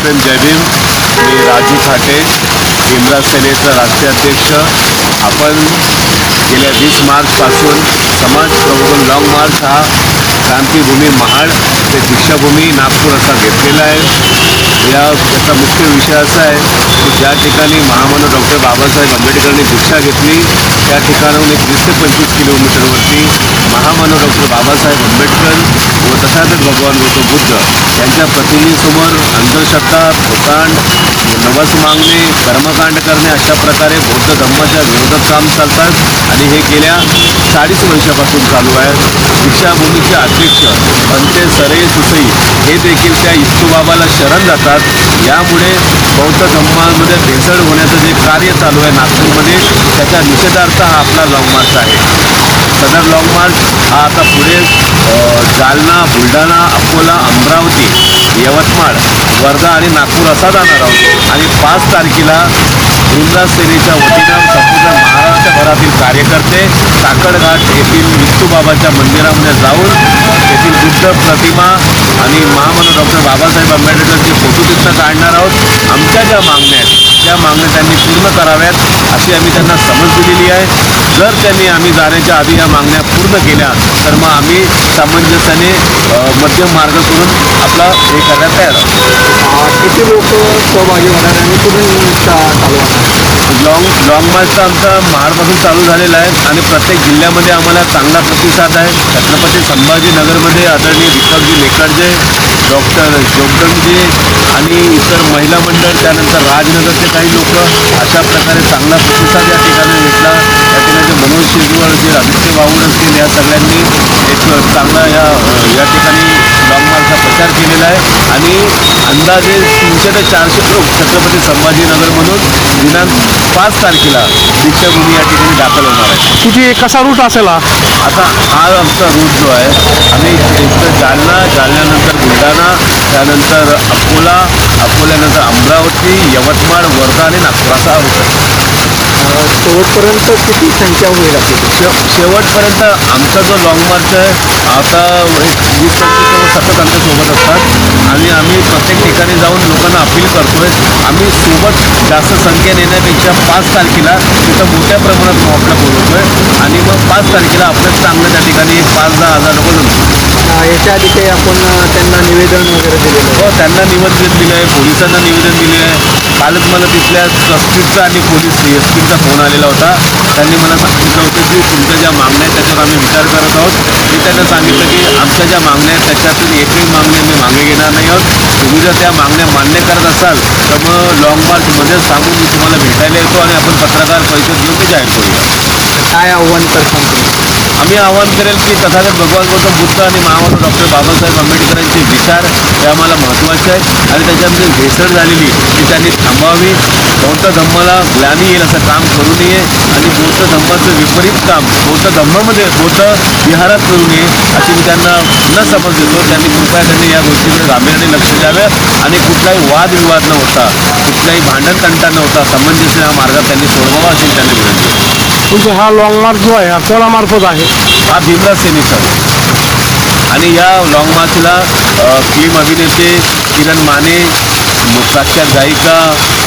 देशप्रेम जय भीम. मी राजू थाटे, भीमराज सेनेचा राष्ट्रीय अध्यक्ष. आपण गेल्या 20 मार्चपासून समाज प्रबोधन लॉंग मार्च हा क्रांतीभूमी महाड ते दीक्षाभूमी नागपूर असा घेतलेला आहे. याचा मुख्य विषय असा आहे की ज्या ठिकाणी महामानव डॉक्टर बाबासाहेब आंबेडकरांनी दीक्षा घेतली त्या ठिकाणाहून एक 20 ते 25 किलोमीटरवरती महामानव डॉक्टर बाबासाहेब आंबेडकर व तथागत भगवान गौतम बुद्ध यांच्या प्रतिमेसमोर अंधश्रद्धा, भूतांड, नवस मागणे, कर्मकांड करणे अशा प्रकारे बौद्ध धर्माच्या विरोधात काम चालतात आणि हे गेल्या 40 वर्षापासून चालू आहे. दीक्षाभूमीचे अध्यक्ष पंते सरे सुसई हे देखील त्या इस्तुबाबाला शरण जातात. यामुळे बौद्ध धर्मामध्ये भेसळ होण्याचं जे कार्य चालू आहे नागपूरमध्ये त्याच्या निषेधार्थ हा आपला लाँग मार्च आहे. सदर लाँग मार्च हा आता पुढे जालना, बुलढाणा, अकोला, अमरावती, यवतमाळ, वर्धा आणि नागपूर असा जाणार आहोत. आणि 5 तारखेला भीमराज सेनेच्या वतीनं संपूर्ण महाराष्ट्रभरातील कार्यकर्ते काकडघाट येथील विष्णूबाबाच्या मंदिरामध्ये जाऊन येथील बुद्ध प्रतिमा आणि महामानव डॉक्टर बाबासाहेब आंबेडकरचे फोटो तिथं काढणार आहोत. आमच्या ज्या मागण्या आहेत त्या मागण्या त्यांनी पूर्ण कराव्यात अशी आम्ही त्यांना समज दिलेली आहे. जर त्यांनी आम्ही जाण्याच्या आधी या मागण्या पूर्ण केल्या तर मग आम्ही सामंजस्याने मध्यम मार्ग करून आपला हे करण्यात तयार आहोत. किती लोक सहभागी होणार आणि कुठून चालू होणार? लॉंग मार्चचा आमचा महाडपासून चालू झालेला आहे आणि प्रत्येक जिल्ह्यामध्ये आम्हाला चांगला प्रतिसाद आहे. छत्रपती संभाजीनगरमध्ये आदरणीय विक्रमजी लेकडजे, डॉक्टर जोगदंडजी आणि इतर महिला मंडळ, त्यानंतर राजनगरचे काही लोक अशा प्रकारे चांगला प्रतिसाद या ठिकाणी भेटला. या ठिकाणी मनोज शेजवळ असतील, आदित्य वाऊड असतील, या सगळ्यांनी एक चांगला या ठिकाणी लॉंग मार्चचा प्रचार केलेला आहे आणि अंदाजे 300 ते 400 लोक छत्रपती संभाजीनगरमधून दिनांक 5 तारखेला दीक्षाभूमी या ठिकाणी दाखल होणार आहे. किती कसा रूट असेल आता हा आमचा रूट जो आहे आम्ही इथं जालन्यानंतर बुलढाणा, त्यानंतर अकोला, अकोल्यानंतर अमरावती, यवतमाळ, वर्धा आणि नागपूर असा रूट आहे. शेवटपर्यंत किती संख्या होईल आपली? शेवटपर्यंत आमचा जो लॉंग मार्च आहे आता 20-25 लोक सतत आमच्यासोबत असतात आणि आम्ही प्रत्येक ठिकाणी जाऊन लोकांना अपील करतोय. आम्ही सोबत जास्त संख्या नेण्यापेक्षा 5 तारखेला तिथं मोठ्या प्रमाणात मॉपला बोलवतोय आणि मग 5 तारखेला आपल्याच चांगलं त्या ठिकाणी 5-10 हजार लोक जमतो. याच्या आधी काही आपण त्यांना निवेदन वगैरे दिलेलं आहे? हो, त्यांना निवेदन दिलं आहे, पोलिसांना निवेदन दिले आहे. कालच मला तिथल्या ट्रस्टीचा आणि पोलीस एसपीचा फोन आलेला होता. त्यांनी मला सांगितलं होतं की तुमच्या ज्या मागण्या आहेत त्याच्यावर आम्ही विचार करत आहोत. मी त्यांना सांगितलं की आमच्या ज्या मागण्या आहेत त्याच्यातून एकही मागणी आम्ही मागे घेणार नाही आहोत. तुम्ही जर त्या मागण्या मान्य करत असाल तर मग लॉंग मार्चमध्येच सांगून मी तुम्हाला भेटायला येतो आणि आपण पत्रकार परिषद घेऊन ते जाहीर करूया. काय आव्हान करताल तुम्ही? आम्ही आवाहन करेल की तथागत भगवान गौतम बुद्ध आणि महामानव डॉक्टर बाबासाहेब आंबेडकरांचे विचार हे आम्हाला महत्त्वाचे आहेत आणि त्याच्यामध्ये भेसळ झालेली ती त्यांनी थांबवावी. बौद्ध धम्माला ग्लानी येईल असं काम करू नये आणि बौद्ध धम्माचं विपरीत काम बौद्ध विहारात करू नये अशी मी त्यांना न समज देतो. त्यांनी या गोष्टीकडे गांभीर्याने लक्ष द्यावं आणि कुठलाही वादविवाद न होता, कुठलाही भांडण तंटा न होता सामंजस्य या मार्गात त्यांनी सोडवावा अशी त्यांनी विनंती आहे. तुमचा हा लॉंग मार्च जो आहे हा कोणामार्फत आहे? हा भीमराज सेनेचा आणि या लॉंग मार्चला फिल्म अभिनेते किरण माने, प्रख्यात गायिका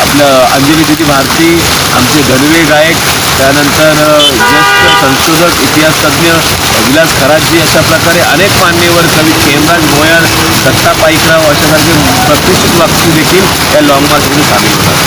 आपलं अंजली दीदी भारती, आमचे गणवे गायक, त्यानंतर ज्येष्ठ संशोधक, इतिहासतज्ञ विलास खरातजी अशा प्रकारे अनेक मान्यवर कवी खेमराज गोयल, दत्ता पाईकराव अशासारखे प्रतिष्ठित व्यक्ती देखील या लॉंग मार्चमध्ये सामील होतात.